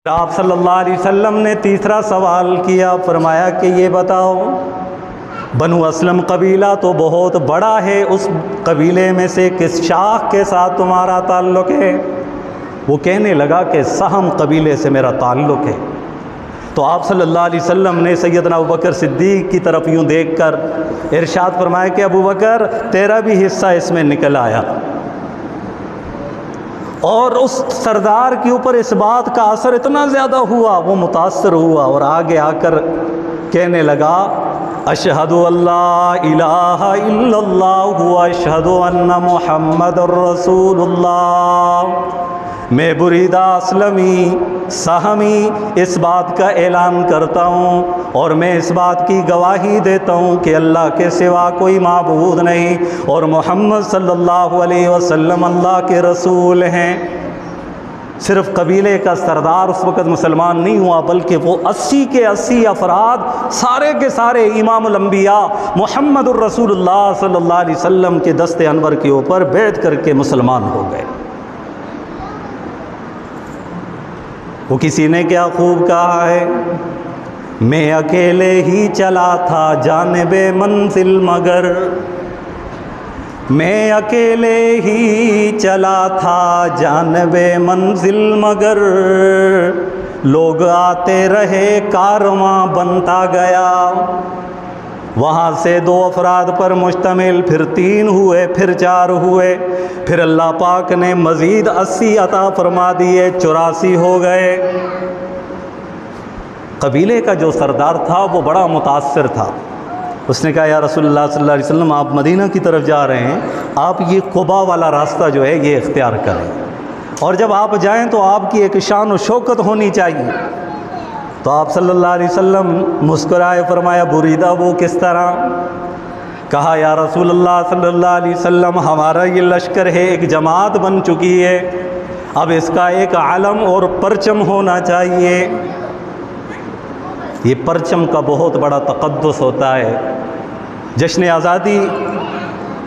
آپ صلی اللہ علیہ وسلم نے تیسرا سوال کیا، فرمایا کہ یہ بتاؤ بنو اسلم قبیلہ تو بہت بڑا ہے، اس قبیلے میں سے کس شاخ کے ساتھ تمہارا تعلق ہے؟ وہ کہنے لگا کہ سہم قبیلے سے میرا تعلق ہے۔ تو آپ صلی اللہ علیہ وسلم نے سیدنا ابوبکر صدیق کی طرف یوں دیکھ کر ارشاد فرمایا کہ ابوبکر تیرا بھی حصہ اس میں نکل آیا۔ اور اس سردار کے اوپر اس بات کا اثر اتنا زیادہ ہوا، وہ متاثر ہوا اور آگے آ کر کہنے لگا اشہد اللہ الہ الا اللہ واشہد ان محمد الرسول اللہ۔ میں بریدہ اسلمی سہمی اس بات کا اعلان کرتا ہوں اور میں اس بات کی گواہی دیتا ہوں کہ اللہ کے سوا کوئی معبود نہیں اور محمد صلی اللہ علیہ وسلم اللہ کے رسول ہیں۔ صرف قبیلے کا سردار اس وقت مسلمان نہیں ہوا، بلکہ وہ 80 کے 80 افراد سارے کے سارے امام الانبیاء محمد الرسول اللہ صلی اللہ علیہ وسلم کے دست انور کے اوپر بیعت کر کے مسلمان ہو گئے۔ وہ کسی نے کیا خوب کہا ہے، میں اکیلے ہی چلا تھا جانب منزل مگر، میں اکیلے ہی چلا تھا جانب منزل مگر، لوگ آتے رہے کارواں بنتا گیا۔ وہاں سے 2 افراد پر مشتمل، پھر 3 ہوئے، پھر 4 ہوئے، پھر اللہ پاک نے مزید 80 عطا فرما دیے، 84 ہو گئے۔ قبیلے کا جو سردار تھا وہ بڑا متاثر تھا۔ اس نے کہا یا رسول اللہ صلی اللہ علیہ وسلم آپ مدینہ کی طرف جا رہے ہیں، آپ یہ قبا والا راستہ جو ہے یہ اختیار کریں، اور جب آپ جائیں تو آپ کی ایک شان و شوکت ہونی چاہیے۔ تو آپ صلی اللہ علیہ وسلم مسکرائے، فرمایا بریدہ وہ کس طرح؟ کہا یا رسول اللہ صلی اللہ علیہ وسلم ہمارا یہ لشکر ہے، ایک جماعت بن چکی ہے، اب اس کا ایک علم اور پرچم ہونا چاہیے۔ یہ پرچم کا بہت بڑا تقدس ہوتا ہے۔ جشن آزادی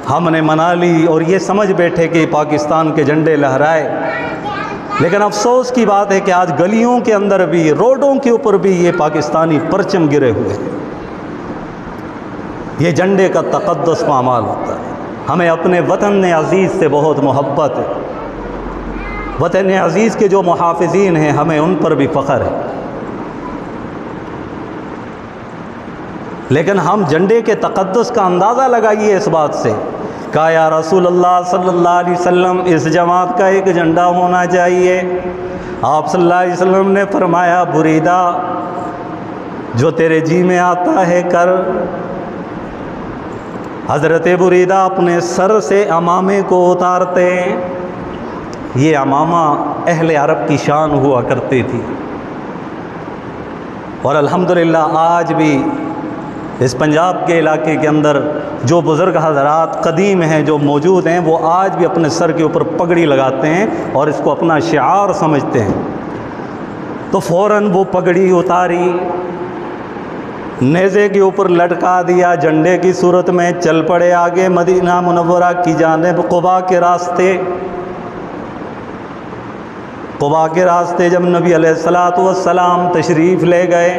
ہم نے منا لی اور یہ سمجھ بیٹھے کہ پاکستان کے جھنڈے لہرائے، لیکن افسوس کی بات ہے کہ آج گلیوں کے اندر بھی، روڈوں کے اوپر بھی یہ پاکستانی پرچم گرے ہوئے ہیں۔ یہ جھنڈے کا تقدس پامال ہوتا ہے۔ ہمیں اپنے وطن عزیز سے بہت محبت ہے، وطن عزیز کے جو محافظین ہیں ہمیں ان پر بھی فخر ہے، لیکن ہم جھنڈے کے تقدس کا اندازہ لگائیے اس بات سے۔ کہا یا رسول اللہ صلی اللہ علیہ وسلم اس جماعت کا ایک جھنڈا ہونا چاہیے۔ آپ صلی اللہ علیہ وسلم نے فرمایا بریدہ جو تیرے جی میں آتا ہے کر۔ حضرت بریدہ اپنے سر سے عمامے کو اتارتے، یہ عمامہ اہل عرب کی شان ہوا کرتی تھی، اور الحمدللہ آج بھی اس پنجاب کے علاقے کے اندر جو بزرگ حضرات قدیم ہیں جو موجود ہیں وہ آج بھی اپنے سر کے اوپر پگڑی لگاتے ہیں اور اس کو اپنا شعار سمجھتے ہیں۔ تو فوراً وہ پگڑی اتاری، نیزے کے اوپر لٹکا دیا، جھنڈے کی صورت میں چل پڑے آگے مدینہ منورہ کی جانب، قباء کے راستے۔ قباء کے راستے جب نبی علیہ السلام تشریف لے گئے،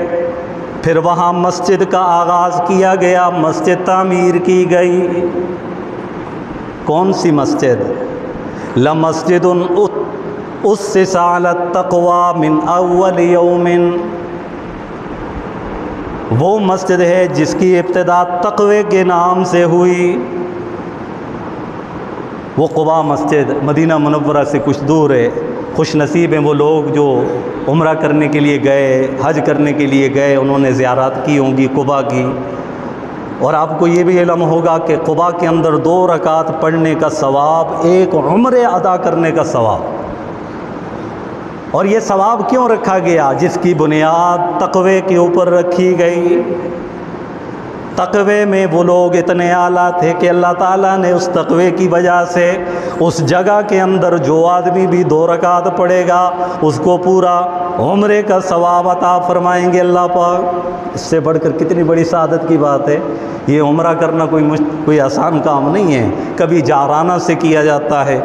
پھر وہاں مسجد کا آغاز کیا گیا، مسجد تعمیر کی گئی۔ کون سی مسجد؟ لَمَسْجِدٌ أُسِّسَ عَلَى التَّقْوَى مِنْ أَوَّلِ يَوْمٍ، وہ مسجد ہے جس کی ابتدا تقوی کے نام سے ہوئی۔ وہ قباء مسجد مدینہ منورہ سے کچھ دور ہے۔ خوش نصیب ہیں وہ لوگ جو عمرہ کرنے کے لیے گئے، حج کرنے کے لیے گئے، انہوں نے زیارات کی ہوں گی قباء کی۔ اور آپ کو یہ بھی علم ہوگا کہ قباء کے اندر 2 رکعت پڑھنے کا ثواب ایک عمرے ادا کرنے کا ثواب۔ اور یہ ثواب کیوں رکھا گیا؟ جس کی بنیاد تقوی کے اوپر رکھی گئی۔ تقوی میں وہ لوگ اتنے اعلیٰ تھے کہ اللہ تعالیٰ نے اس تقوی کی وجہ سے اس جگہ کے اندر جو آدمی بھی 2 رکعت پڑھے گا اس کو پورا عمرے کا ثواب عطا فرمائیں گے اللہ پاک۔ اس سے بڑھ کر کتنی بڑی سعادت کی بات ہے۔ یہ عمرہ کرنا کوئی آسان کام نہیں ہے۔ کبھی جعرانہ سے کیا جاتا ہے،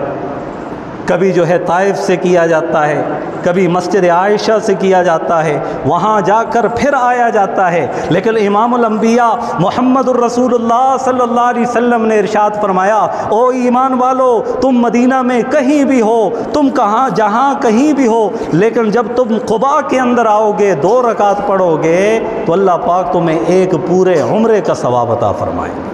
کبھی جو ہے طائف سے کیا جاتا ہے، کبھی مسجد عائشہ سے کیا جاتا ہے، وہاں جا کر پھر آیا جاتا ہے، لیکن امام الانبیاء محمد الرسول اللہ صلی اللہ علیہ وسلم نے ارشاد فرمایا، او ایمان والو، تم مدینہ میں کہیں بھی ہو، تم کہاں جہاں کہیں بھی ہو، لیکن جب تم قباء کے اندر آؤ گے، 2 رکعت پڑھو گے تو اللہ پاک تمہیں ایک پورے عمرے کا ثواب عطا فرمائے گا۔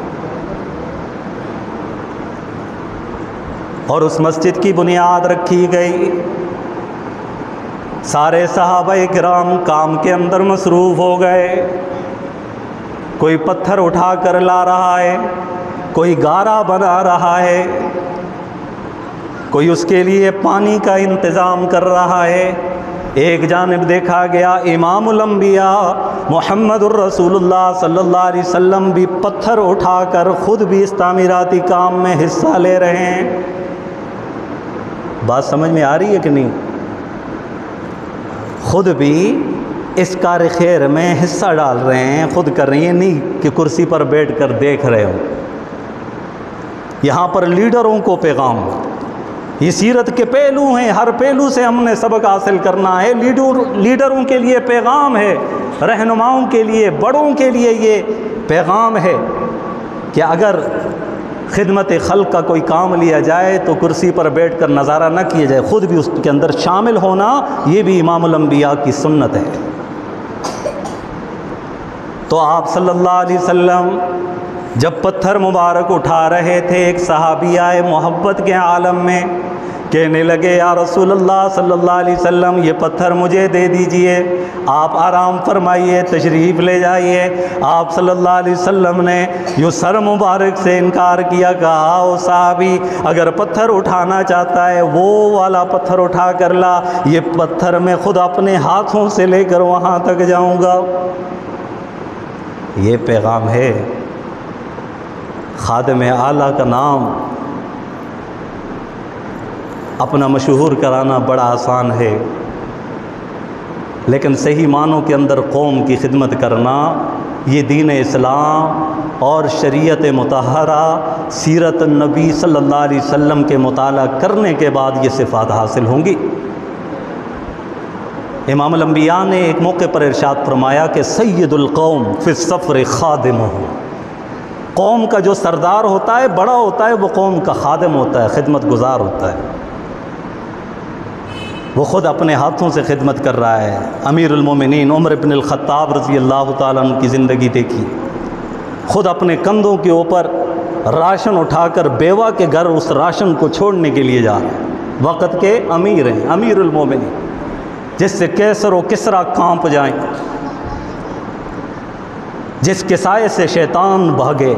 اور اس مسجد کی بنیاد رکھی گئی، سارے صحابہ کرام کام کے اندر مصروف ہو گئے، کوئی پتھر اٹھا کر لا رہا ہے، کوئی گارا بنا رہا ہے، کوئی اس کے لیے پانی کا انتظام کر رہا ہے۔ ایک جانب دیکھا گیا امام الانبیاء محمد الرسول اللہ صلی اللہ علیہ وسلم بھی پتھر اٹھا کر خود بھی اس تعمیراتی کام میں حصہ لے رہے ہیں۔ بات سمجھ میں آ رہی ہے کہ نہیں؟ خود بھی اس کار خیر میں حصہ ڈال رہے ہیں، خود کر رہے ہیں، نہیں کہ کرسی پر بیٹھ کر دیکھ رہے ہو۔ یہاں پر لیڈروں کو پیغام، یہ سیرت کے پہلو ہیں، ہر پہلو سے ہم نے سبق حاصل کرنا ہے۔ لیڈروں کے لیے پیغام ہے، رہنماؤں کے لیے، بڑوں کے لیے یہ پیغام ہے کہ اگر خدمت خلق کا کوئی کام لیا جائے تو کرسی پر بیٹھ کر نظارہ نہ کیا جائے، خود بھی اس کے اندر شامل ہونا، یہ بھی امام الانبیاء کی سنت ہے۔ تو آپ صلی اللہ علیہ وسلم جب پتھر مبارک اٹھا رہے تھے، ایک صحابی آئے محبت کے عالم میں، کہنے لگے یا رسول اللہ صلی اللہ علیہ وسلم یہ پتھر مجھے دے دیجئے، آپ آرام فرمائیے، تشریف لے جائیے۔ آپ صلی اللہ علیہ وسلم نے یوں سر مبارک سے انکار کیا، کہا او صحابی اگر پتھر اٹھانا چاہتا ہے وہ والا پتھر اٹھا کر لا، یہ پتھر میں خود اپنے ہاتھوں سے لے کر وہاں تک جاؤں گا۔ یہ پیغام ہے۔ خادم اعلیٰ کا نام اپنا مشہور کرانا بڑا آسان ہے، لیکن صحیح معنوں کے اندر قوم کی خدمت کرنا، یہ دین اسلام اور شریعت مطہرہ سیرت النبی صلی اللہ علیہ وسلم کے مطالعہ کرنے کے بعد یہ صفات حاصل ہوں گی۔ امام الانبیاء نے ایک موقع پر ارشاد فرمایا کہ سید القوم فی السفر خادمہ، قوم کا جو سردار ہوتا ہے، بڑا ہوتا ہے، وہ قوم کا خادم ہوتا ہے، خدمت گزار ہوتا ہے، وہ خود اپنے ہاتھوں سے خدمت کر رہا ہے۔ امیر المومنین عمر بن الخطاب رضی اللہ تعالیٰ عنہ کی زندگی دیکھی، خود اپنے کندھوں کے اوپر راشن اٹھا کر بیوہ کے گھر اس راشن کو چھوڑنے کے لیے جا رہے ہیں، وقت کے امیر ہیں، امیر المومنین، جس سے کیسر و کسریٰ کانپ جائیں، جس کے سائے سے شیطان بھاگے،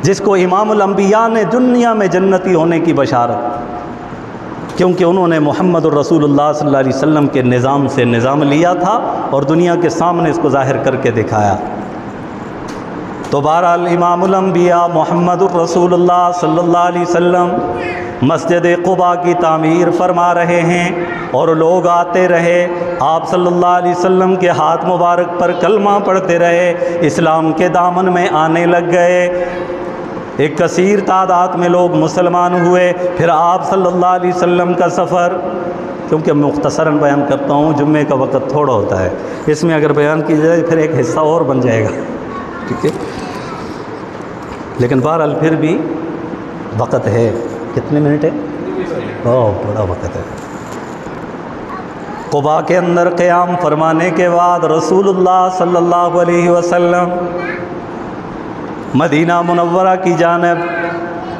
جس کو امام الانبیاء نے دنیا میں جنتی ہونے کی بشارت، کیونکہ انہوں نے محمد الرسول اللہ صلی اللہ علیہ وسلم کے نظام سے نظام لیا تھا اور دنیا کے سامنے اس کو ظاہر کر کے دکھایا۔ تو بہرحال امام الانبیاء محمد الرسول اللہ صلی اللہ علیہ وسلم مسجد قباء کی تعمیر فرما رہے ہیں اور لوگ آتے رہے، آپ صلی اللہ علیہ وسلم کے ہاتھ مبارک پر کلمہ پڑھتے رہے، اسلام کے دامن میں آنے لگ گئے، ایک کثیر تعداد میں لوگ مسلمان ہوئے۔ پھر آپ صلی اللہ علیہ وسلم کا سفر، کیونکہ مختصراً بیان کرتا ہوں، جمعے کا وقت تھوڑا ہوتا ہے، اس میں اگر بیان کی جائے پھر ایک حصہ اور بن جائے گا، ٹھیک ہے، لیکن بہرحال پھر بھی وقت ہے۔ کتنے منٹ ہے؟ بڑا وقت ہے۔ قباء کے اندر قیام فرمانے کے بعد رسول اللہ صلی اللہ علیہ وسلم مدینہ منورہ کی جانب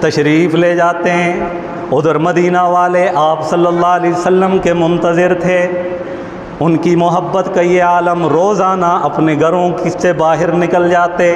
تشریف لے جاتے ہیں۔ ادھر مدینہ والے آپ صلی اللہ علیہ وسلم کے منتظر تھے، ان کی محبت کا یہ عالم، روزانہ اپنے گھروں سے باہر نکل جاتے،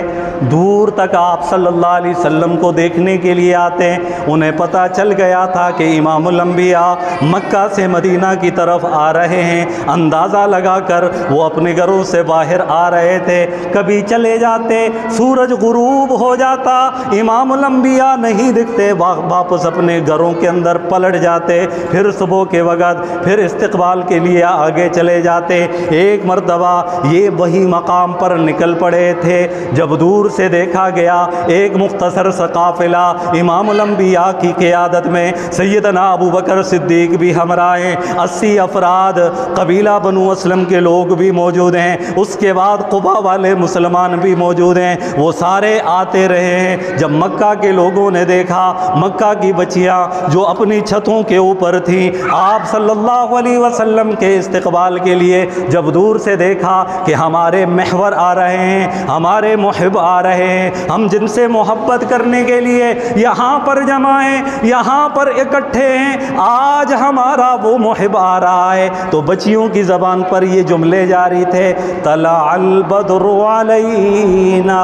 دور تک آپ صلی اللہ علیہ وسلم کو دیکھنے کے لیے آتے۔ انہیں پتہ چل گیا تھا کہ امام الانبیاء مکہ سے مدینہ کی طرف آ رہے ہیں، اندازہ لگا کر وہ اپنے گھروں سے باہر آ رہے تھے۔ کبھی چلے جاتے، سورج غروب ہو جاتا، امام الانبیاء نہیں دکھتے، واپس اپنے گھروں کے اندر پلٹ جاتے، پھر صبح کے وقت پھر استقبال کے لیے آگے چلے چلے جاتے۔ ایک مرتبہ یہ وہی مقام پر نکل پڑے تھے جب دور سے دیکھا گیا ایک مختصر سا قافلہ امام الانبیاء کی قیادت میں، سیدنا ابو بکر صدیق بھی ہمراہ ہیں، 80 افراد قبیلہ بنو اسلم کے لوگ بھی موجود ہیں، اس کے بعد قبا والے مسلمان بھی موجود ہیں، وہ سارے آتے رہے ہیں۔ جب مکہ کے لوگوں نے دیکھا، مکہ کی بچیاں جو اپنی چھتوں کے اوپر تھیں، آپ صلی اللہ علیہ وسلم کے استقبال کے لیے جب دور سے دیکھا کہ ہمارے محور آ رہے ہیں، ہمارے محب آ رہے ہیں، ہم جن سے محبت کرنے کے لیے یہاں پر جمع ہیں، یہاں پر اکٹھے ہیں، آج ہمارا وہ محب آ رہا ہے، تو بچیوں کی زبان پر یہ جملے جاری تھے، طلع البدر علینا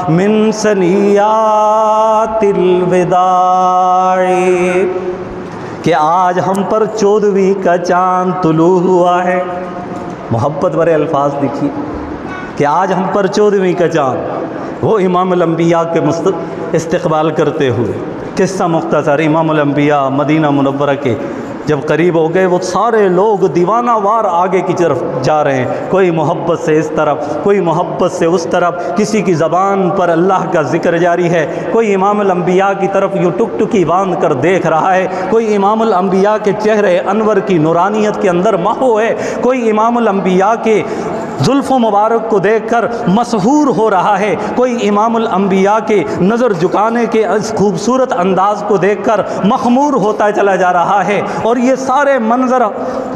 من ثنیات الوداع، کہ آج ہم پر 14ویں کا چاند طلوع ہوا ہے۔ محبت برے الفاظ دیکھیے کہ آج ہم پر 14ویں کا چاند، وہ امام الانبیاء کے استقبال کرتے ہوئے۔ قصہ مختصر، امام الانبیاء مدینہ منورہ کے جب قریب ہو گئے، وہ سارے لوگ دیوانہ وار آگے کی طرف جا رہے ہیں، کوئی محبت سے اس طرف، کوئی محبت سے اس طرف، کسی کی زبان پر اللہ کا ذکر جاری ہے، کوئی امام الانبیاء کی طرف یوں ٹک ٹکی باندھ کر دیکھ رہا ہے، کوئی امام الانبیاء کے چہرے انور کی نورانیت کے اندر محو ہے، کوئی امام الانبیاء کے زلف و مبارک کو دیکھ کر مسحور ہو رہا ہے، کوئی امام الانبیاء کے نظر جھکانے کے اس خوبصورت انداز کو دیکھ کر مخمور ہوتا چلا جا رہا ہے، اور یہ سارے منظر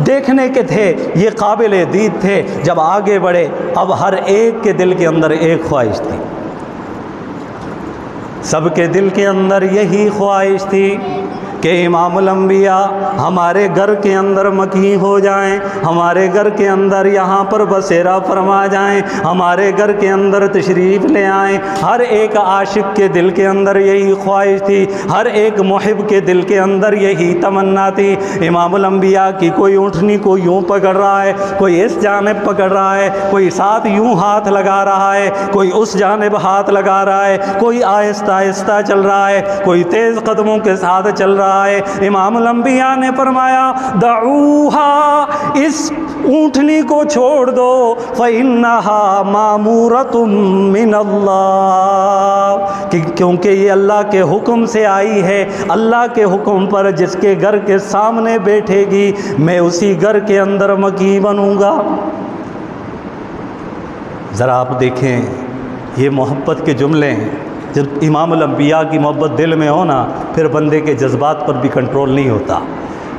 دیکھنے کے تھے، یہ قابل دید تھے۔ جب آگے بڑھے، اب ہر ایک کے دل کے اندر ایک خواہش تھی، سب کے دل کے اندر یہی خواہش تھی کہ امام الانبیاء ہمارے گھر کے اندر مکین ہو جائیں، ہمارے گھر کے اندر یہاں پر بسیرا فرما جائیں، ہمارے گھر کے اندر تشریف لے آئیں۔ ہر ایک عاشق کے دل کے اندر یہی خواہش تھی، ہر ایک محب کے دل کے اندر یہی تمنا تھی۔ امام الانبیاء کی کوئی اونٹنی کو یوں پکڑ رہا ہے، کوئی اس جانب پکڑ رہا ہے، کوئی ساتھ یوں ہاتھ لگا رہا ہے، کوئی اس جانب ہاتھ لگا رہا ہے، کوئی آہستہ آہستہ چل رہا ہے، کوئی تیز قدموں کے ساتھ چل رہا ہے۔ امام الانبیاء نے فرمایا دعوها، اس اونٹنی کو چھوڑ دو، فإنها مامورة من اللہ، کیونکہ یہ اللہ کے حکم سے آئی ہے، اللہ کے حکم پر جس کے گھر کے سامنے بیٹھے گی میں اسی گھر کے اندر مکی بنوں گا۔ ذرا آپ دیکھیں یہ محبت کے جملے ہیں، جب امام الانبیاء کی محبت دل میں ہونا پھر بندے کے جذبات پر بھی کنٹرول نہیں ہوتا،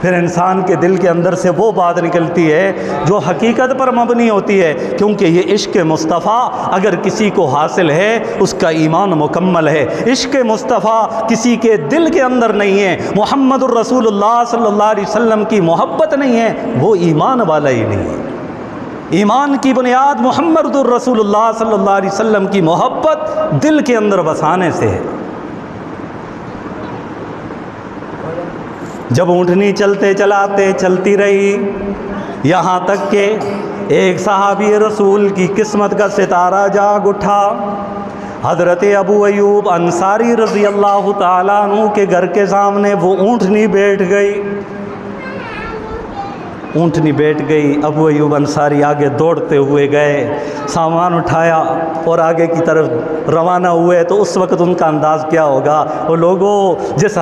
پھر انسان کے دل کے اندر سے وہ بات نکلتی ہے جو حقیقت پر مبنی ہوتی ہے، کیونکہ یہ عشق مصطفیٰ اگر کسی کو حاصل ہے اس کا ایمان مکمل ہے۔ عشق مصطفیٰ کسی کے دل کے اندر نہیں ہے، محمد الرسول اللہ صلی اللہ علیہ وسلم کی محبت نہیں ہے، وہ ایمان والا ہی نہیں ہے۔ ایمان کی بنیاد محمد الرسول اللہ صلی اللہ علیہ وسلم کی محبت دل کے اندر بسانے سے ہے۔ جب اونٹنی چلتے چلاتے چلتی رہی، یہاں تک کہ ایک صحابی رسول کی قسمت کا ستارہ جاگ اٹھا۔ حضرت ابو ایوب انصاری رضی اللہ تعالیٰ عنہ کے گھر کے سامنے وہ اونٹنی بیٹھ گئی۔ اونٹنی بیٹھ گئی، ابو ایوب انصاری آگے دوڑتے ہوئے گئے، سامان اٹھایا اور آگے کی طرف روانہ ہوئے۔ تو اس وقت ان کا انداز کیا ہوگا؟ وہ لوگوں جس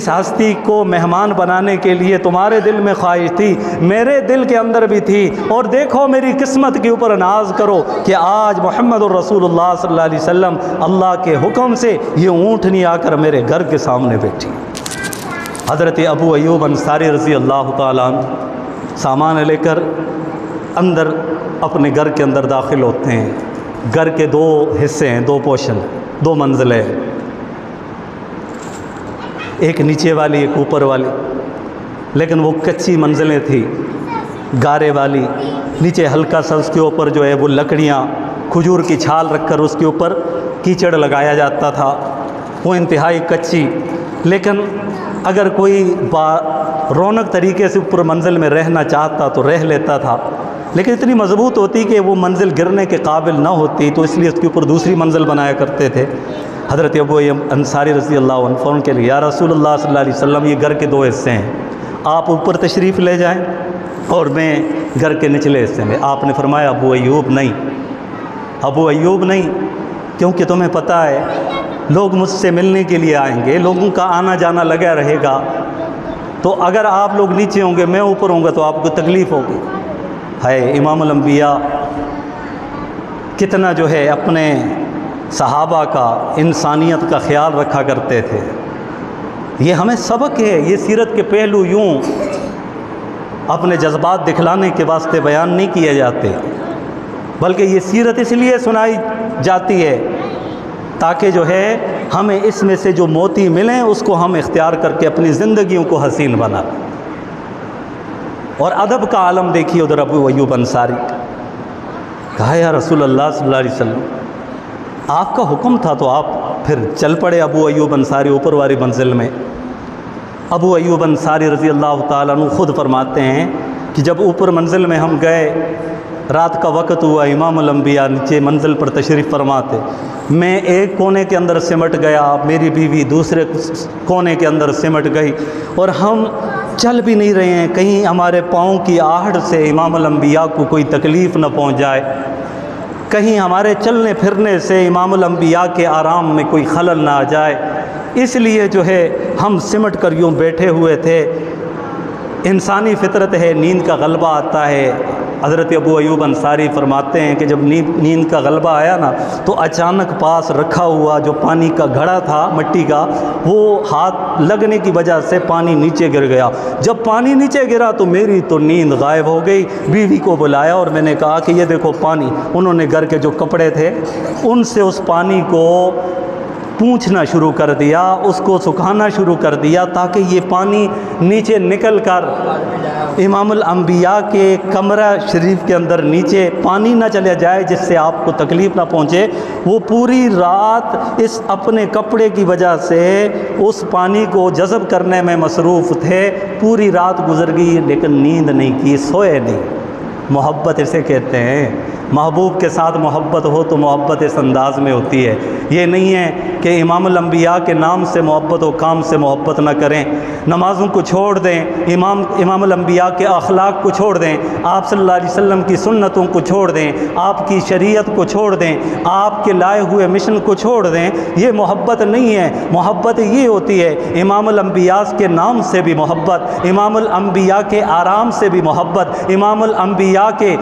ہستی کو مہمان بنانے کے لیے تمہارے دل میں خواہش تھی، میرے دل کے اندر بھی تھی، اور دیکھو میری قسمت کے اوپر ناز کرو کہ آج محمد الرسول اللہ صلی اللہ علیہ وسلم اللہ کے حکم سے یہ اونٹنی آ کر میرے گھر کے سامنے بیٹھی۔ حضرت ابو ایوب انصاری رضی اللہ تعالیٰ عنہ سامان لے کر اندر اپنے گھر کے اندر داخل ہوتے ہیں۔ گھر کے دو حصے ہیں، دو پورشن، دو منزلیں، ایک نیچے والی ایک اوپر والی، لیکن وہ کچی منزلیں تھیں، گارے والی۔ نیچے ہلکا سا اس کے اوپر جو ہے وہ لکڑیاں، کھجور کی چھال رکھ کر اس کے اوپر کیچڑ لگایا جاتا تھا، وہ انتہائی کچی۔ لیکن اگر کوئی رونق طریقے سے اوپر منزل میں رہنا چاہتا تو رہ لیتا تھا، لیکن اتنی مضبوط ہوتی کہ وہ منزل گرنے کے قابل نہ ہوتی، تو اس لیے اس کے اوپر دوسری منزل بنایا کرتے تھے۔ حضرت ابو انصاری رضی اللہ عنہ فون کے لیے، یا رسول اللہ صلی اللہ علیہ وسلم یہ گھر کے دو حصے ہیں، آپ اوپر تشریف لے جائیں اور میں گھر کے نچلے حصے میں۔ آپ نے فرمایا ابو ایوب نہیں، ابو ایوب نہیں، کیونکہ تمہیں پتہ ہے لوگ مجھ سے ملنے کے لیے آئیں گے، لوگوں کا آنا جانا لگا رہے گا، تو اگر آپ لوگ نیچے ہوں گے میں اوپر ہوں گا تو آپ کو تکلیف ہوگی۔ ہے امام الانبیاء کتنا جو ہے اپنے صحابہ کا، انسانیت کا خیال رکھا کرتے تھے۔ یہ ہمیں سبق ہے، یہ سیرت کے پہلو یوں اپنے جذبات دکھلانے کے واسطے بیان نہیں کیے جاتے، بلکہ یہ سیرت اس لیے سنائی جاتی ہے تاکہ جو ہے ہمیں اس میں سے جو موتی ملیں اس کو ہم اختیار کر کے اپنی زندگیوں کو حسین بنا لیں۔ اور ادب کا عالم دیکھیے ادھر ابو ایوب انصاری، کہا یا رسول اللہ صلی اللہ علیہ وسلم آپ کا حکم تھا تو آپ پھر چل پڑے ابو ایوب انصاری اوپر والی منزل میں۔ ابو ایوب انصاری رضی اللہ تعالیٰ عنہ خود فرماتے ہیں کہ جب اوپر منزل میں ہم گئے، رات کا وقت ہوا، امام الانبیاء نیچے منزل پر تشریف فرما تھے، میں ایک کونے کے اندر سمٹ گیا، میری بیوی دوسرے کونے کے اندر سمٹ گئی، اور ہم چل بھی نہیں رہے ہیں، کہیں ہمارے پاؤں کی آہٹ سے امام الانبیاء کو کوئی تکلیف نہ پہنچ جائے، کہیں ہمارے چلنے پھرنے سے امام الانبیاء کے آرام میں کوئی خلل نہ آ جائے، اس لیے جو ہے ہم سمٹ کر یوں بیٹھے ہوئے تھے۔ انسانی فطرت ہے، نیند کا غلبہ آتا ہے۔ حضرت ابو ایوب انصاری فرماتے ہیں کہ جب نیند کا غلبہ آیا نا تو اچانک پاس رکھا ہوا جو پانی کا گھڑا تھا مٹی کا، وہ ہاتھ لگنے کی وجہ سے پانی نیچے گر گیا۔ جب پانی نیچے گرا تو میری تو نیند غائب ہو گئی۔ بیوی کو بلایا اور میں نے کہا کہ یہ دیکھو پانی، انہوں نے گھر کے جو کپڑے تھے ان سے اس پانی کو پونچھنا شروع کر دیا، اس کو سکھانا شروع کر دیا تاکہ یہ پانی نیچے نکل کر امام الانبیاء کے کمرہ شریف کے اندر نیچے پانی نہ چلے جائے جس سے آپ کو تکلیف نہ پہنچے۔ وہ پوری رات اس اپنے کپڑے کی وجہ سے اس پانی کو جذب کرنے میں مصروف تھے، پوری رات گزر گئی لیکن نیند نہیں کی، سوئے نہیں۔ محبت اسے کہتے ہیں، محبوب کے ساتھ محبت ہو تو محبت اس انداز میں ہوتی ہے۔ یہ نہیں ہے کہ امام الانبیاء کے نام سے محبت ہو، کام سے محبت نہ کریں، نمازوں کو چھوڑ دیں، امام الانبیاء کے اخلاق کو چھوڑ دیں، آپ صلی اللہ علیہ وسلم کی سنتوں کو چھوڑ دیں، آپ کی شریعت کو چھوڑ دیں، آپ کے لائے ہوئے مشن کو چھوڑ دیں، یہ محبت نہیں ہے۔ محبت یہ ہوتی ہے امام الانبیاء کے نام سے بھی محبت، امام الانبیاء کے آرام سے بھی محبت، امام الانبیاء کے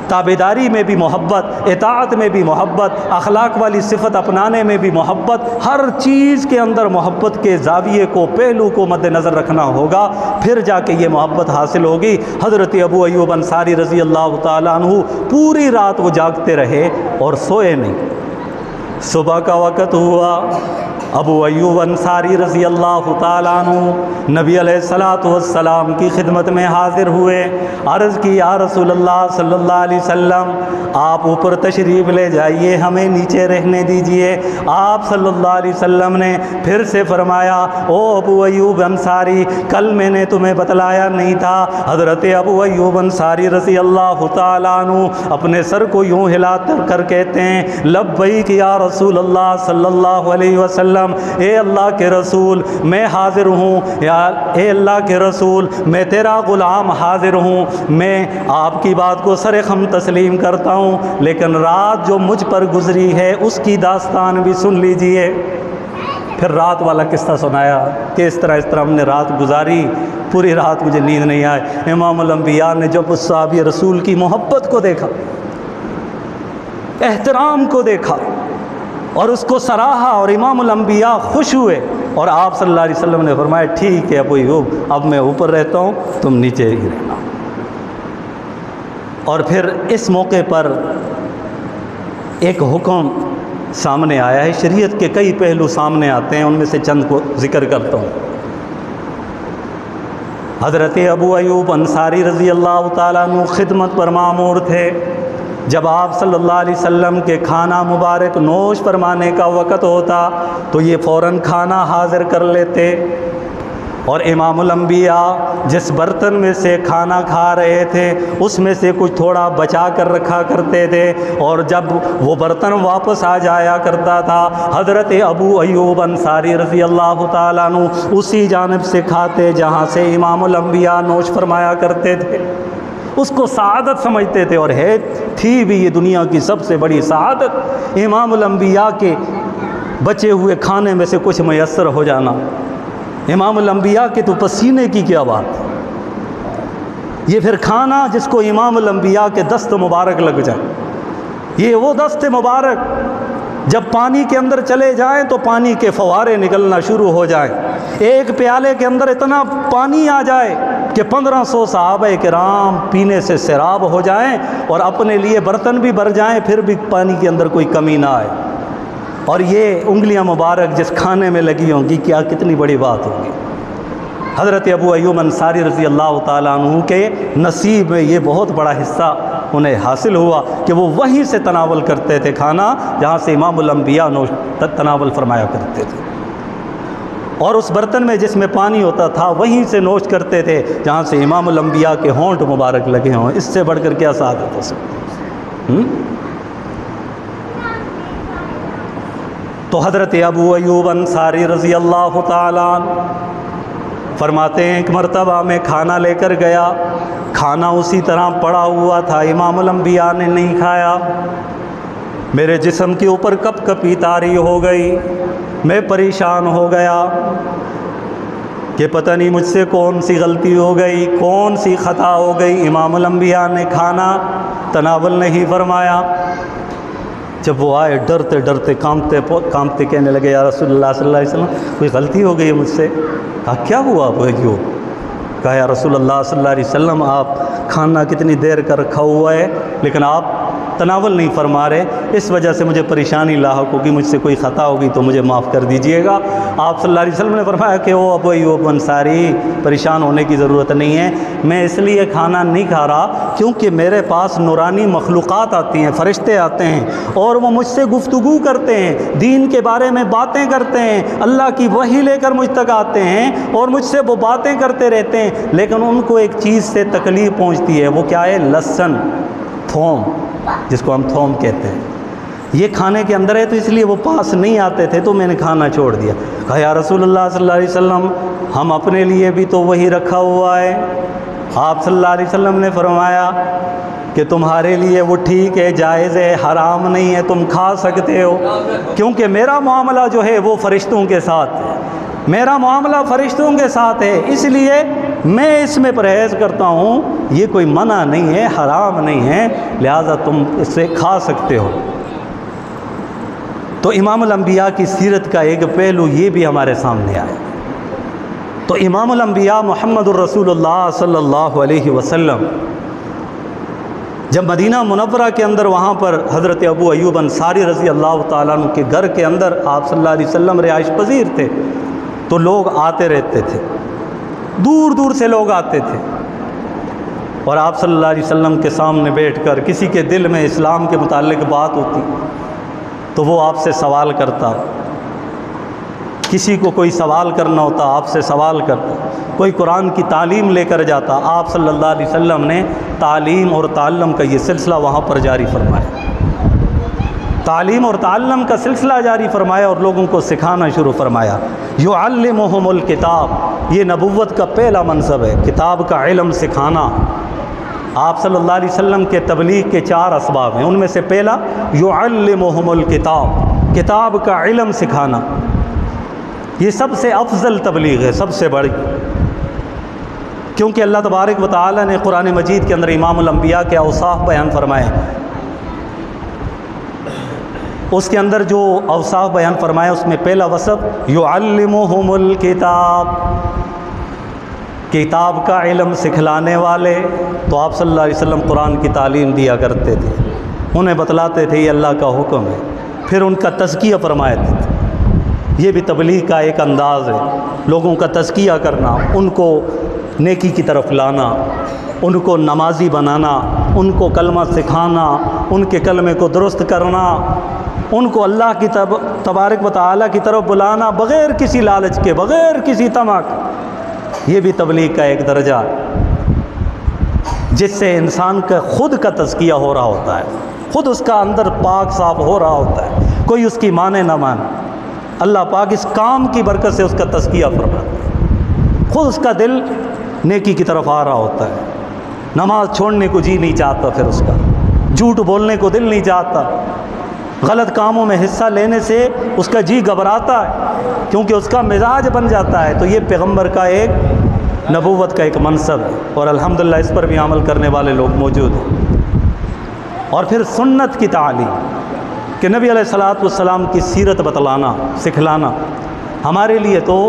تابعداری میں بھی محبت، اطاعت میں بھی محبت، اخلاق والی صفت اپنانے میں بھی محبت، ہر چیز کے اندر محبت کے زاویے کو، پہلو کو مد نظر رکھنا ہوگا، پھر جا کے یہ محبت حاصل ہوگی۔ حضرت ابو ایوب انصاری رضی اللہ تعالیٰ عنہ پوری رات وہ جاگتے رہے اور سوئے نہیں۔ صبح کا وقت ہوا، ابو ایوب انصاری رضی اللہ تعالیٰ عنہ نبی علیہ السلام کی خدمت میں حاضر ہوئے، عرض کی یا رسول اللہ صلی اللہ علیہ وسلم آپ اوپر تشریف لے جائیے، ہمیں نیچے رہنے دیجئے۔ آپ صلی اللہ علیہ وسلم نے پھر سے فرمایا او ابو ایوب انصاری کل میں نے تمہیں بتلایا نہیں تھا؟ حضرت ابو ایوب انصاری رضی اللہ تعالیٰ عنہ اپنے سر کو یوں ہلا کر کہتے ہیں لبیک یا رسول اللہ صلی اللہ علیہ وسلم، اے اللہ کے رسول میں حاضر ہوں، یا اے اللہ کے رسول میں تیرا غلام حاضر ہوں، میں آپ کی بات کو سر خم تسلیم کرتا ہوں، لیکن رات جو مجھ پر گزری ہے اس کی داستان بھی سن لیجئے۔ پھر رات والا قصہ سنایا کہ اس طرح ہم نے رات گزاری، پوری رات مجھے نیند نہیں آئی۔ امام الانبیاء نے جب اس صحابی رسول کی محبت کو دیکھا، احترام کو دیکھا اور اس کو سراہا، اور امام الانبیاء خوش ہوئے، اور آپ صلی اللہ علیہ وسلم نے فرمایا ٹھیک ہے ابو ایوب اب میں اوپر رہتا ہوں، تم نیچے ہی رہنا۔ اور پھر اس موقع پر ایک حکم سامنے آیا ہے، شریعت کے کئی پہلو سامنے آتے ہیں، ان میں سے چند کو ذکر کرتا ہوں۔ حضرت ابو ایوب انصاری رضی اللہ تعالیٰ عنہ خدمت پر مامور تھے۔ جب آپ صلی اللہ علیہ وسلم کے کھانا مبارک نوش فرمانے کا وقت ہوتا تو یہ فوراً کھانا حاضر کر لیتے، اور امام الانبیاء جس برتن میں سے کھانا کھا رہے تھے اس میں سے کچھ تھوڑا بچا کر رکھا کرتے تھے، اور جب وہ برتن واپس آ جایا کرتا تھا حضرت ابو ایوب انصاری رضی اللہ تعالیٰ عنہ اسی جانب سے کھاتے جہاں سے امام الانبیاء نوش فرمایا کرتے تھے۔ اس کو سعادت سمجھتے تھے، اور تھی بھی یہ دنیا کی سب سے بڑی سعادت امام الانبیاء کے بچے ہوئے کھانے میں سے کچھ میسر ہو جانا۔ امام الانبیاء کے تو پسینے کی کیا بات، یہ پھر کھانا جس کو امام الانبیاء کے دست مبارک لگ جائے، یہ وہ دست مبارک جب پانی کے اندر چلے جائیں تو پانی کے فوارے نکلنا شروع ہو جائیں، ایک پیالے کے اندر اتنا پانی آ جائے کہ 1500 صحابہ کرام پینے سے سیراب ہو جائیں اور اپنے لیے برتن بھی بھر جائیں، پھر بھی پانی کے اندر کوئی کمی نہ آئے، اور یہ انگلیاں مبارک جس کھانے میں لگی ہوں گی، کیا کتنی بڑی بات ہوگی۔ حضرت ابو ایوب انصاری رضی اللہ تعالیٰ عنہ کے نصیب میں یہ بہت بڑا حصہ انہیں حاصل ہوا کہ وہ وہیں سے تناول کرتے تھے کھانا جہاں سے امام الانبیاء تناول فرمایا کرتے تھے، اور اس برتن میں جس میں پانی ہوتا تھا وہیں سے نوش کرتے تھے جہاں سے امام الانبیاء کے ہونٹ مبارک لگے ہوں۔ اس سے بڑھ کر کیا سعادت ہو سکتی ہے؟ تو حضرت ابو ایوب انصاری رضی اللہ تعالیٰ عنہ فرماتے ہیں ایک مرتبہ میں کھانا لے کر گیا، کھانا اسی طرح پڑا ہوا تھا، امام الانبیاء نے نہیں کھایا، میرے جسم کے اوپر کپ کپی طاری ہو گئی، میں پریشان ہو گیا کہ پتہ نہیں مجھ سے کون سی غلطی ہو گئی، کون سی خطا ہو گئی، امام الانبیاء نے کھانا تناول نہیں فرمایا۔ جب وہ آئے ڈرتے ڈرتے کانپتے کہنے لگے یا رسول اللہ صلی اللہ علیہ وسلم کوئی غلطی ہو گئی ہے مجھ سے۔ کہا کیا ہوا ابو ایوب؟ کہا یا رسول اللہ صلی اللہ علیہ وسلم آپ کھانا کتنی دیر کا رکھا ہوا ہے لیکن آپ تناول نہیں فرما رہے، اس وجہ سے مجھے پریشانی لاحق ہوگی، مجھ سے کوئی خطا ہوگی تو مجھے معاف کر دیجئے گا۔ آپ صلی اللہ علیہ وسلم نے فرمایا کہ او ابو ایوب انصاری پریشان ہونے کی ضرورت نہیں ہے، میں اس لیے کھانا نہیں کھا رہا کیونکہ میرے پاس نورانی مخلوقات آتی ہیں، فرشتے آتے ہیں اور وہ مجھ سے گفتگو کرتے ہیں، دین کے بارے میں باتیں کرتے ہیں، اللہ کی وحی لے کر مجھ تک آتے ہیں اور مجھ سے وہ باتیں کرتے رہتے ہیں، لیکن ان کو ایک چیز سے تکلیف پہنچتی ہے، وہ کیا ہے؟ لہسن، تھوم، جس کو ہم تھوم کہتے ہیں، یہ کھانے کے اندر ہے تو اس لیے وہ پاس نہیں آتے تھے تو میں نے کھانا چھوڑ دیا۔ کہا یا رسول اللہ صلی اللہ علیہ وسلم ہم اپنے لیے بھی تو وہی رکھا ہوا ہے۔ آپ صلی اللہ علیہ وسلم نے فرمایا کہ تمہارے لیے وہ ٹھیک ہے، جائز ہے، حرام نہیں ہے، تم کھا سکتے ہو، کیونکہ میرا معاملہ جو ہے وہ فرشتوں کے ساتھ ہے، میرا معاملہ فرشتوں کے ساتھ ہے، اس لیے میں اس میں پرہیز کرتا ہوں، یہ کوئی منع نہیں ہے، حرام نہیں ہے، لہذا تم اسے کھا سکتے ہو۔ تو امام الانبیاء کی سیرت کا ایک پہلو یہ بھی ہمارے سامنے آیا۔ تو امام الانبیاء محمد الرسول اللہ صلی اللہ علیہ وسلم جب مدینہ منورہ کے اندر وہاں پر حضرت ابو ایوب انصاری رضی اللہ تعالیٰ عنہ کے گھر کے اندر آپ صلی اللہ علیہ وسلم رہائش پذیر تھے، تو لوگ آتے رہتے تھے، دور دور سے لوگ آتے تھے، اور آپ صلی اللہ علیہ وسلم کے سامنے بیٹھ کر کسی کے دل میں اسلام کے متعلق بات ہوتی تو وہ آپ سے سوال کرتا، کسی کو کوئی سوال کرنا ہوتا آپ سے سوال کرتا، کوئی قرآن کی تعلیم لے کر جاتا، آپ صلی اللہ علیہ وسلم نے تعلیم اور تعلم کا یہ سلسلہ وہاں پر جاری فرمایا، تعلیم اور تعلم کا سلسلہ جاری فرمایا اور لوگوں کو سکھانا شروع فرمایا۔ یعلمہم الکتاب، یہ نبوت کا پہلا منصب ہے، کتاب کا علم سکھانا۔ آپ صلی اللہ علیہ وسلم کے تبلیغ کے 4 اسباب ہیں، ان میں سے پہلا یعلمہم الکتاب، کتاب کا علم سکھانا، یہ سب سے افضل تبلیغ ہے، سب سے بڑی، کیونکہ اللہ تبارک و تعالی نے قرآن مجید کے اندر امام الانبیاء کے اوصاف بیان فرمائے، اس کے اندر جو اوصاف بیان فرمایا اس میں پہلا وصف یعلمہم الکتاب، کتاب کا علم سکھلانے والے۔ تو آپ صلی اللہ علیہ وسلم قرآن کی تعلیم دیا کرتے تھے، انہیں بتلاتے تھے یہ اللہ کا حکم ہے، پھر ان کا تزکیہ فرماتے تھے، یہ بھی تبلیغ کا ایک انداز ہے، لوگوں کا تزکیہ کرنا، ان کو نیکی کی طرف لانا، ان کو نمازی بنانا، ان کو کلمہ سکھانا، ان کے کلمے کو درست کرنا، ان کو اللہ کی تبارک و تعالیٰ کی طرف بلانا بغیر کسی لالچ کے، بغیر کسی طمع کے، یہ بھی تبلیغ کا ایک درجہ ہے جس سے انسان کا خود کا تزکیہ ہو رہا ہوتا ہے، خود اس کا اندر پاک صاف ہو رہا ہوتا ہے، کوئی اس کی مانے نہ مانے، اللہ پاک اس کام کی برکت سے اس کا تزکیہ فرماتا ہے، خود اس کا دل نیکی کی طرف آ رہا ہوتا ہے، نماز چھوڑنے کو جی نہیں چاہتا، پھر اس کا جھوٹ بولنے کو دل نہیں چاہتا، غلط کاموں میں حصہ لینے سے اس کا جی گھبراتا ہے کیونکہ اس کا مزاج بن جاتا ہے۔ تو یہ پیغمبر کا ایک نبوت کا ایک منصب ہے، اور الحمدللہ اس پر بھی عمل کرنے والے لوگ موجود ہیں۔ اور پھر سنت کی تعلیم کہ نبی علیہ الصلوۃ والسلام کی سیرت بتلانا، سکھلانا، ہمارے لیے تو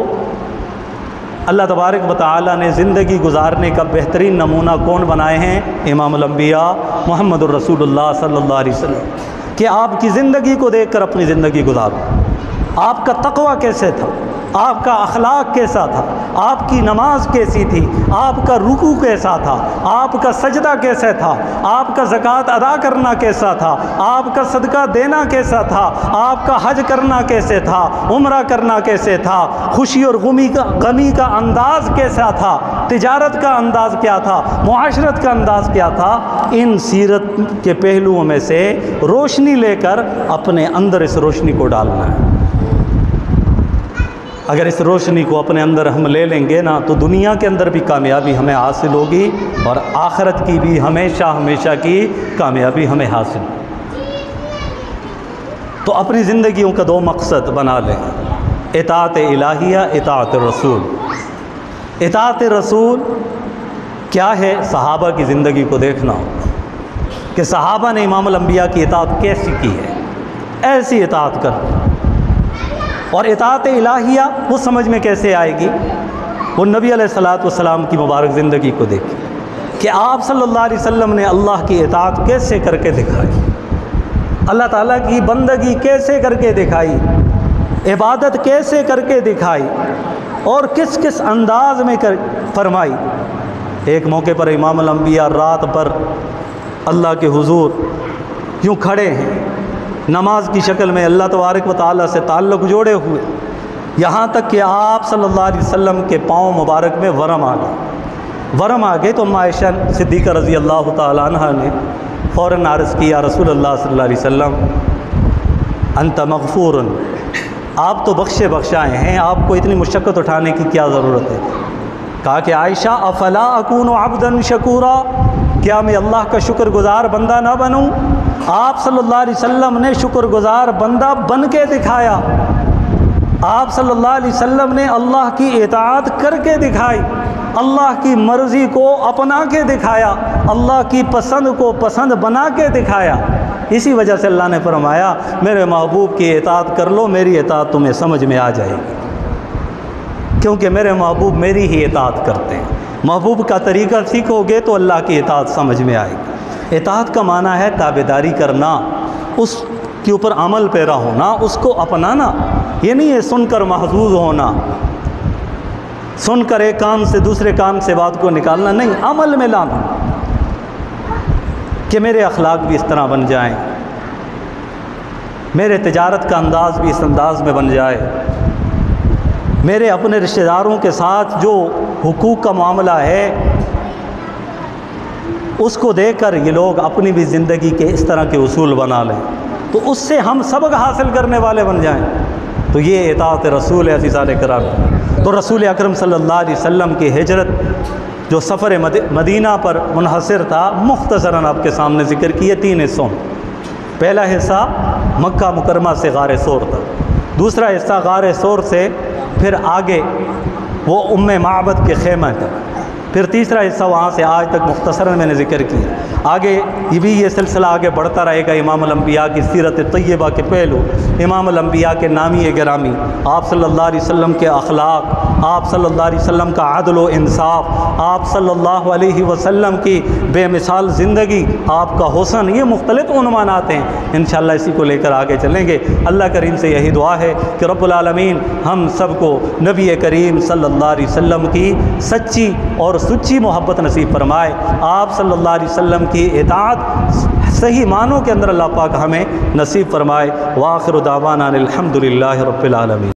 اللہ تبارک و تعالیٰ نے زندگی گزارنے کا بہترین نمونہ کون بنائے ہیں؟ امام الانبیاء محمد الرسول اللہ صلی اللہ علیہ وسلم، کہ آپ کی زندگی کو دیکھ کر اپنی زندگی گزارو۔ آپ کا تقوی کیسے تھا، آپ کا اخلاق کیسا تھا، آپ کی نماز کیسی تھی، آپ کا رکوع کیسا تھا، آپ کا سجدہ کیسا تھا، آپ کا زکوٰۃ ادا کرنا کیسا تھا، آپ کا صدقہ دینا کیسا تھا، آپ کا حج کرنا کیسے تھا، عمرہ کرنا کیسے تھا، خوشی اور غمی کا انداز کیسا تھا، تجارت کا انداز کیا تھا، معاشرت کا انداز کیا تھا۔ ان سیرت کے پہلوؤں میں سے روشنی لے کر اپنے اندر اس روشنی کو ڈالنا ہے۔ اگر اس روشنی کو اپنے اندر ہم لے لیں گے نا تو دنیا کے اندر بھی کامیابی ہمیں حاصل ہوگی، اور آخرت کی بھی ہمیشہ ہمیشہ کی کامیابی ہمیں حاصل ہوگی۔ تو اپنی زندگیوں کا دو مقصد بنا لیں، اطاعت الہیہ، اطاعت رسول۔ اطاعت رسول کیا ہے؟ صحابہ کی زندگی کو دیکھنا کہ صحابہ نے امام الانبیاء کی اطاعت کیسی کی ہے، ایسی اطاعت کر۔ اور اطاعت الہیہ وہ سمجھ میں کیسے آئے گی؟ وہ نبی علیہ الصلوۃ والسلام کی مبارک زندگی کو دیکھیں کہ آپ صلی اللہ علیہ وسلم نے اللہ کی اطاعت کیسے کر کے دکھائی، اللہ تعالیٰ کی بندگی کیسے کر کے دکھائی، عبادت کیسے کر کے دکھائی، اور کس کس انداز میں فرمائی۔ ایک موقع پر امام الانبیاء رات پر اللہ کے حضور یوں کھڑے ہیں، نماز کی شکل میں اللہ تبارک و تعالیٰ سے تعلق جوڑے ہوئے، یہاں تک کہ آپ صلی اللہ علیہ وسلم کے پاؤں مبارک میں ورم آ گئے تو عائشہ صدیقہ رضی اللہ تعالیٰ عنہ نے فوراً عرض کیا، رسول اللہ صلی اللہ علیہ وسلم انت مغفور، آپ تو بخشے بخشائے ہیں، آپ کو اتنی مشقت اٹھانے کی کیا ضرورت ہے؟ کہا کہ عائشہ افلا اکون عبدا شکورا، کیا میں اللہ کا شکر گزار بندہ نہ بنوں؟ آپ صلی اللہ علیہ وسلم نے شکر گزار بندہ بن کے دکھایا، آپ صلی اللہ علیہ وسلم نے اللہ کی اطاعت کر کے دکھائی، اللہ کی مرضی کو اپنا کے دکھایا، اللہ کی پسند کو پسند بنا کے دکھایا۔ اسی وجہ سے اللہ نے فرمایا میرے محبوب کی اطاعت کر لو، میری اطاعت تمہیں سمجھ میں آ جائے گی، کیونکہ میرے محبوب میری ہی اطاعت کرتے ہیں۔ محبوب کا طریقہ سیکھو گے تو اللہ کی اطاعت سمجھ میں آئے گی۔ اطاعت کا معنی ہے تابعداری کرنا، اس کے اوپر عمل پیرا ہونا، اس کو اپنانا۔ یہ نہیں ہے سن کر محظوظ ہونا، سن کر ایک کام سے دوسرے کام سے بات کو نکالنا، نہیں، عمل میں لانا کہ میرے اخلاق بھی اس طرح بن جائیں، میرے تجارت کا انداز بھی اس انداز میں بن جائے، میرے اپنے رشتہ داروں کے ساتھ جو حقوق کا معاملہ ہے اس کو دیکھ کر یہ لوگ اپنی بھی زندگی کے اس طرح کے اصول بنا لیں، تو اس سے ہم سبق حاصل کرنے والے بن جائیں۔ تو یہ اطاعت رسول ہے عزیزان کرام۔ تو رسول اکرم صلی اللہ علیہ وسلم کی ہجرت جو سفر مدینہ پر منحصر تھا، مختصراً آپ کے سامنے ذکر کیے 3 حصوں۔ پہلا حصہ مکہ مکرمہ سے غار ثور تھا، دوسرا حصہ غار ثور سے پھر آگے وہ معبد کے خیمہ تک، پھر تیسرا حصہ وہاں سے آج تک مختصراً میں نے ذکر کیا۔ آگے یہ سلسلہ آگے بڑھتا رہے گا، امام الانبیاء کی سیرت طیبہ کے پہلو، امام الانبیاء کے نامی گرامی، آپ صلی اللہ علیہ وسلم کے اخلاق، آپ صلی اللہ علیہ وسلم کا عدل و انصاف، آپ صلی اللہ علیہ وسلم کی بے مثال زندگی، آپ کا حسن، یہ مختلف عنوانات ہیں۔ انشاءاللہ اسی کو لے کر آگے چلیں گے۔ اللہ کریم سے یہی دعا ہے کہ رب العالمین ہم سب کو نبی کریم صلی اللہ علیہ وسلم کی سچی اور سچی محبت نصیب فرمائے، آپ صلی اللہ علیہ وسلم کی اطاعت صحیح معنوں کے اندر اللہ پاک ہمیں نصیب فرمائے۔ وآخر دعوانا الحمدللہ رب العالمین۔